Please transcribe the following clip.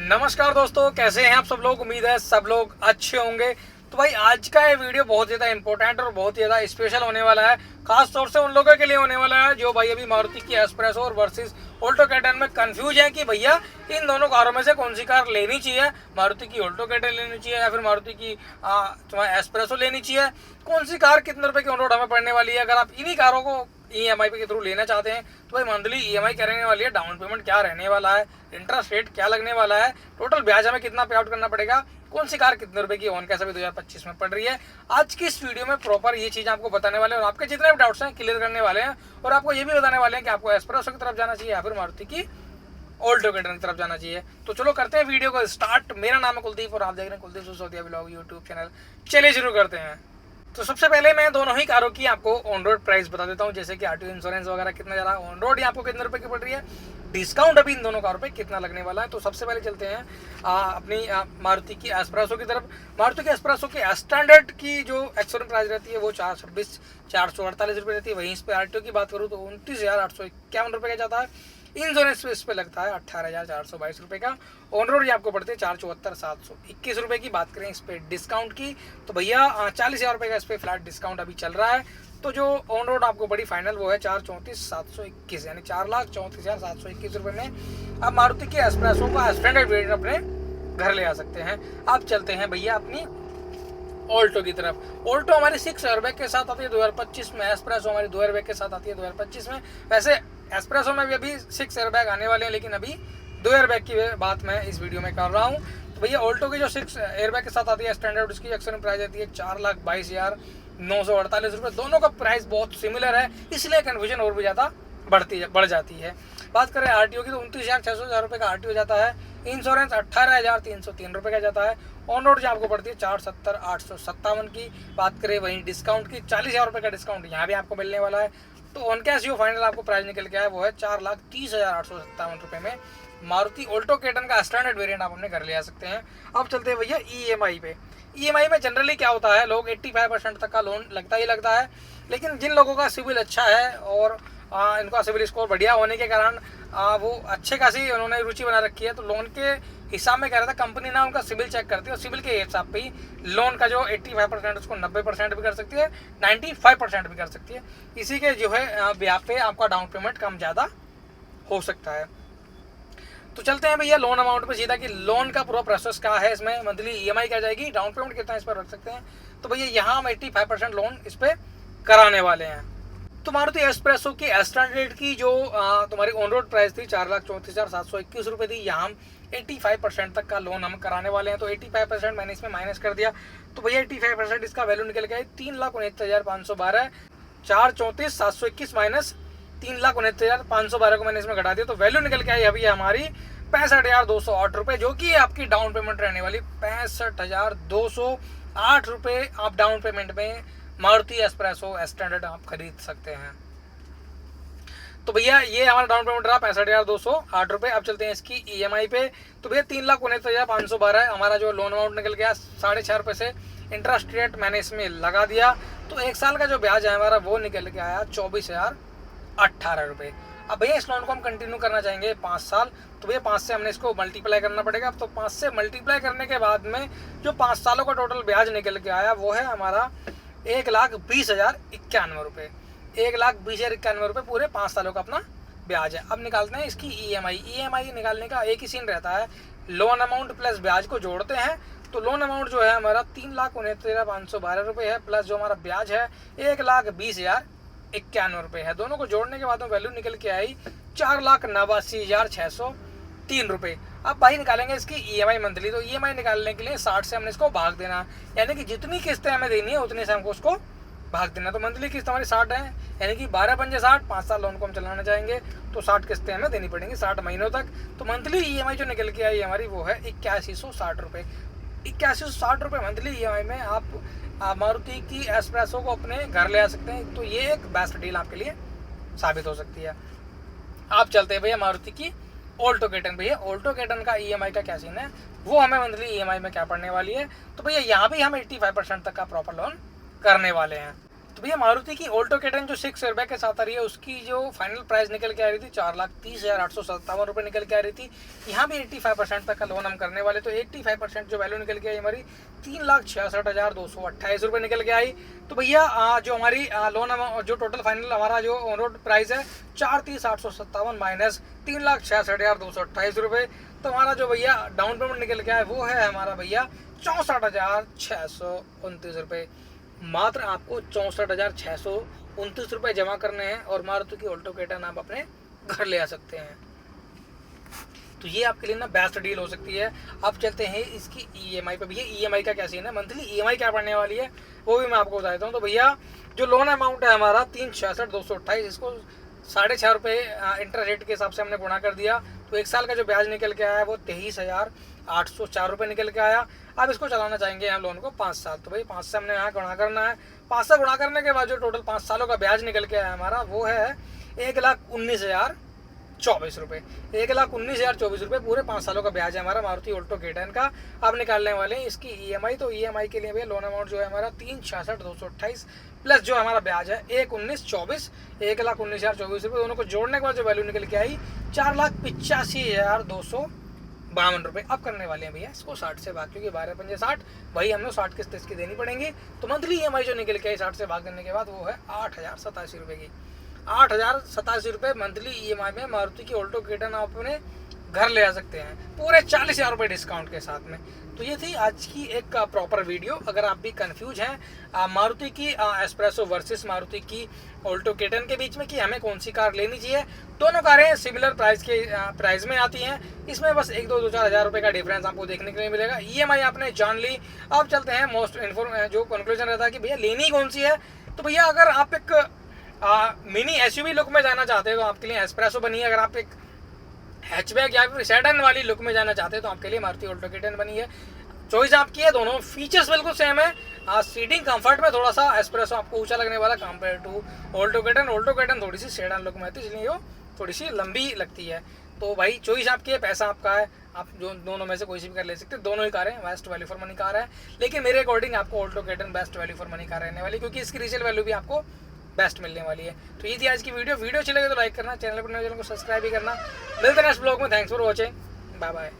नमस्कार दोस्तों, कैसे हैं आप सब लोग। उम्मीद है सब लोग अच्छे होंगे। तो भाई आज का ये वीडियो बहुत ज़्यादा इंपॉर्टेंट और बहुत ज़्यादा स्पेशल होने वाला है। खास तौर से उन लोगों के लिए होने वाला है जो भाई अभी मारुति की एस्प्रेसो और वर्सेस ऑल्टो कैटन में कंफ्यूज है कि भैया इन दोनों कारों में से कौन सी कार लेनी चाहिए। मारुति की ऑल्टो कैटन लेनी चाहिए या फिर मारुति की तुम्हारी एस्प्रेसो लेनी चाहिए। कौन सी कार कितने रुपए की ऑन रोड हमें पड़ने वाली है। अगर आप इन्हीं कारों को ईएमआई के थ्रू लेना चाहते हैं तो भाई मंथली ईएमआई क्या रहने वाली है, डाउन पेमेंट क्या रहने वाला है, इंटरेस्ट रेट क्या लगने वाला है, टोटल ब्याज हमें कितना पे आउट करना पड़ेगा, कौन सी कार कितने रुपए की ऑन कैसा भी 2025 में पड़ रही है। आज की इस वीडियो में प्रॉपर ये चीज़ आपको बताने वाले हैं और आपके जितने भी डाउट्स हैं क्लियर करने वाले हैं। और आपको ये भी बताने वाले हैं कि आपको एस्प्रेसो की तरफ जाना चाहिए या फिर मारुति की ऑल्टो कैटन की तरफ जाना चाहिए। तो चलो करते हैं वीडियो को स्टार्ट। मेरा नाम है कुलदीप और आप देख रहे हैं Kuldeep Sisodia vlog YouTube channel. चलिए शुरू करते हैं। तो सबसे पहले मैं दोनों ही कारों की आपको ऑन रोड प्राइस बता देता हूँ, जैसे कि आरटीओ इंश्योरेंस वगैरह कितना जा रहा है, ऑन रोड आपको कितने रुपए की पड़ रही है, डिस्काउंट अभी इन दोनों कारों पे कितना लगने वाला है। तो सबसे पहले चलते हैं अपनी मारुति की एस्प्रेसो की तरफ। मारुति की एस्प्रेसो की स्टैंडर्ड की जो एक्सोरेंस प्राइस रहती है वो 448 रुपये रहती है। वहीं इस पर आरटीओ की बात करूँ तो 29,851 रुपये का जाता है। इंश्योरेंस पे इस पे लगता है 18,422 रुपये का। ऑन रोड ये आपको पड़ते हैं 474,721 रुपये की। बात करें इस पर डिस्काउंट की तो भैया 40,000 रुपये का इस पर फ्लैट डिस्काउंट अभी चल रहा है। तो जो ऑन रोड आपको बड़ी फाइनल वो है 434,721 यानी 4,34,721 रुपये में आप मारुति की एस्प्रेसो का स्टैंडर्ड वेरिएंट अपने घर ले आ सकते हैं। आप चलते हैं भैया अपनी ऑल्टो की तरफ। ऑल्टो हमारी 6 एयरबैग के साथ आती है 2025 में। एस्प्रेसो हमारी 2 एयरबैग के साथ आती है 2025 में। वैसे एस्प्रेसो में भी अभी 6 एयरबैग आने वाले हैं, लेकिन अभी 2 एयरबैग की बात मैं इस वीडियो में कर रहा हूँ। तो भैया ऑल्टो की जो 6 एयरबैग के साथ आती है स्टैंडर्ड, उसकी एक्सोरेंस प्राइस आती है 4,22,948 रुपये। दोनों का प्राइस बहुत सिमिलर है, इसलिए कन्फ्यूजन और भी ज़्यादा बढ़ जाती है। बात करें आरटीओ की तो 29,600 रुपये का आरटीओ जाता है। इंश्योरेंस 18,303 रुपये का जाता है। ऑन रोड जो आपको पड़ती है 470,857 की। बात करें वहीं डिस्काउंट की 40,000 रुपये का डिस्काउंट यहाँ भी आपको मिलने वाला है। तो ऑन कैश जो फाइनल आपको प्राइस निकल के आया वो है 4,30,857 रुपये में मारुति ऑल्टो कैटन का स्टैंडर्ड वेरिएंट आप अपने घर ले आ सकते हैं। अब चलते हैं भैया ईएमआई पे। ईएमआई में जनरली क्या होता है, लोग 85% तक का लोन लगता ही लगता है। लेकिन जिन लोगों का सिविल अच्छा है और इनका सिविल स्कोर बढ़िया होने के कारण वो अच्छे खासी उन्होंने रुचि बना रखी है, तो लोन के हिसाब में कह रहा था कंपनी ना उनका सिविल चेक करती है और सिविल के हिसाब पे ही लोन का जो 85% उसको 90% भी कर सकती है, 95% भी कर सकती है। इसी के जो है ब्याज पे आपका डाउन पेमेंट कम ज़्यादा हो सकता है। तो चलते हैं भैया लोन अमाउंट पे सीधा कि लोन का पूरा प्रोसेस क्या है, इसमें मंथली ईएमआई क्या जाएगी, डाउन पेमेंट कितना इस पर रख सकते हैं। तो भैया यहाँ हम 85% लोन इस पर कराने वाले हैं। तो मारुति एस्प्रेसो की स्टैंडर्ड की जो तुम्हारी ऑन रोड प्राइस थी 4,34,721 रुपये थी, यहाँ हम 85% तक का लोन हम कराने वाले हैं। तो 85% मैंने इसमें माइनस कर दिया तो भैया 85% इसका वैल्यू निकल गया 3,69,512। 4,34,721 माइनस 3,69,512 को मैंने इसमें घटा दिया तो वैल्यू निकल के आई अभी हमारी 65,208 रुपये, जो कि आपकी डाउन पेमेंट रहने वाली 65,208 रुपये। आप डाउन पेमेंट में मारुति एस्प्रेसो स्टैंडर्ड आप खरीद सकते हैं। तो भैया ये हमारा डाउन पेमेंट रहा 65,208 रुपये। अब चलते हैं इसकी ईएमआई पे। तो भैया 3,69,512 है हमारा जो लोन अमाउंट निकल गया। 6.5 रुपये से इंटरेस्ट रेट मैंने इसमें लगा दिया तो 1 साल का जो ब्याज है हमारा वो निकल के आया 24,018 रुपये। अब भैया इस लोन को हम कंटिन्यू करना चाहेंगे 5 साल, तो भैया 5 से हमने इसको मल्टीप्लाई करना पड़ेगा। तो 5 से मल्टीप्लाई करने के बाद में जो 5 सालों का टोटल ब्याज निकल के आया वो है हमारा 1,20,091 रुपये। 1,20,091 रुपये पूरे 5 सालों का अपना ब्याज है। अब निकालते हैं इसकी ईएमआई। ईएमआई निकालने का एक ही सीन रहता है, लोन अमाउंट प्लस ब्याज को जोड़ते हैं। तो लोन अमाउंट जो है हमारा 3,69,512 रुपये है, प्लस जो हमारा ब्याज है 1,20,091 रुपये है। दोनों को जोड़ने के बाद में वैल्यू निकल के आई 4,89,603 रुपये। अब भाई निकालेंगे इसकी ईएमआई मंथली। तो ईएमआई निकालने के लिए 60 से हमने इसको भाग देना, यानी कि जितनी किस्तें हमें देनी है उतनी से हमको उसको भाग देना। तो मंथली किस्त हमारी 60 है, यानी कि 12×5 = 5 साल लोन को हम चलाना चाहेंगे तो 60 किस्तें हमें देनी पड़ेंगी 60 महीनों तक। तो मंथली ईएमआई जो निकल के आई हमारी वो है 8160 रुपये। 8160 रुपये मंथली ईएमआई में आप मारुति की एस्प्रेसो को अपने घर ले आ सकते हैं। तो ये एक बेस्ट डील आपके लिए साबित हो सकती है। आप चलते हैं भैया मारुति की ऑल्टो कैटन। भैया ऑल्टो कैटन का ईएमआई का क्या सीन है, वो हमें मंथली ईएमआई में क्या पड़ने वाली है। तो भैया यहाँ भी हम 85% तक का प्रॉपर लोन करने वाले हैं। तो भैया मारुति की ऑल्टो K10 जो 6 एयरबैग के साथ आ रही है उसकी जो फाइनल प्राइस निकल के आ रही थी 4,30,857 रुपये निकल के आ रही थी। यहाँ भी 85% तक का लोन हम करने वाले, तो 85% जो वैल्यू निकल के आई हमारी 3,66,228 रुपये निकल के आई। तो भैया जो हमारी लोन जो टोटल फाइनल हमारा जो ऑन रोड प्राइस है 4,30,857 माइनस 3,66,228 रुपये। तो हमारा जो भैया डाउन पेमेंट निकल के आया वो है हमारा भैया 64,629 रुपये। मात्र आपको 64,629 रुपये जमा करने हैं और मारुति की ऑल्टो K10 आप अपने घर ले आ सकते हैं। तो ये आपके लिए ना बेस्ट डील हो सकती है। अब चलते हैं इसकी EMI पे। भैया EMI का क्या सीन है, मंथली EMI क्या पड़ने वाली है वो भी मैं आपको बता देता हूँ। तो भैया जो लोन अमाउंट है हमारा 3,66,228, इसको 6.5 रुपये इंटरेस्ट रेट के हिसाब से हमने गुणा कर दिया, तो 1 साल का जो ब्याज निकल के आया है वो 23,804 रुपये निकल के आया। अब इसको चलाना चाहेंगे हम लोन को 5 साल, तो भाई 5 से हमने यहाँ गुणा करना है। 5 से गुणा करने के बाद जो टोटल 5 सालों का ब्याज निकल के आया हमारा वो है 1,19,024 रुपये। 1,19,024 रुपये पूरे 5 सालों का ब्याज है हमारा मारुति ऑल्टो K10 का। अब निकालने वाले हैं इसकी EMI। तो EMI के लिए भैया लोन अमाउंट जो है हमारा 3,66,228 प्लस जो हमारा ब्याज है 1,19,24, 1,19,024 रुपये, दोनों को जोड़ने के बाद जो वैल्यू निकल के आई 4,85,252 रुपये। अब करने वाले हैं भैया इसको 60 से भाग, क्योंकि 12 पंजे 60, वही हमने 60 किस्त इसकी देनी पड़ेंगी। तो मंथली EMI जो निकल के आई 60 से भाग करने के बाद वो है 8,087 रुपये की। 8,087 रुपये मंथली EMI में मारुति की ऑल्टो K10 आप अपने घर ले आ सकते हैं पूरे 40,000 रुपये डिस्काउंट के साथ में। तो ये थी आज की एक प्रॉपर वीडियो। अगर आप भी कंफ्यूज हैं मारुति की एस्प्रेसो वर्सेस मारुति की ऑल्टो K10 के बीच में कि हमें कौन सी कार लेनी चाहिए, दोनों कारें सिमिलर प्राइस में आती हैं। इसमें बस 1-2-4 हज़ार रुपये का डिफरेंस आपको देखने के लिए मिलेगा। EMI आपने जान ली। अब चलते हैं जो कंक्लूजन रहता है कि भैया लेनी कौन सी है। तो भैया अगर आप एक मिनी SUV लुक में जाना चाहते हैं तो आपके लिए एस्प्रेसो बनी है। अगर आप एक हैचबैक या फिर सेडान वाली लुक में जाना चाहते हैं तो आपके लिए मारुति ऑल्टो K10 बनी है। चॉइस आपकी है, दोनों फीचर्स बिल्कुल सेम है। सीटिंग कंफर्ट में थोड़ा सा एस्प्रेसो आपको ऊंचा लगने वाला compare to Alto K10। Alto K10 थोड़ी सी सेडान लुक में आती है, इसलिए वो थोड़ी सी लंबी लगती है। तो भाई चॉइस आपकी है, पैसा आपका है, आप जो दोनों में से कोई सी भी कार ले सकते हैं। दोनों ही कारें best value for money car है, लेकिन मेरे अकॉर्डिंग आपको Alto K10 best value for money car रहने वाली, क्योंकि इसकी रीसेल वैल्यू भी आपको बेस्ट मिलने वाली है। तो ये थी आज की वीडियो अच्छी लगे तो लाइक करना, चैनल पर नए चैनल को सब्सक्राइब भी करना। मिलते हैं नेक्स्ट ब्लॉग में। Thanks for watching, bye bye.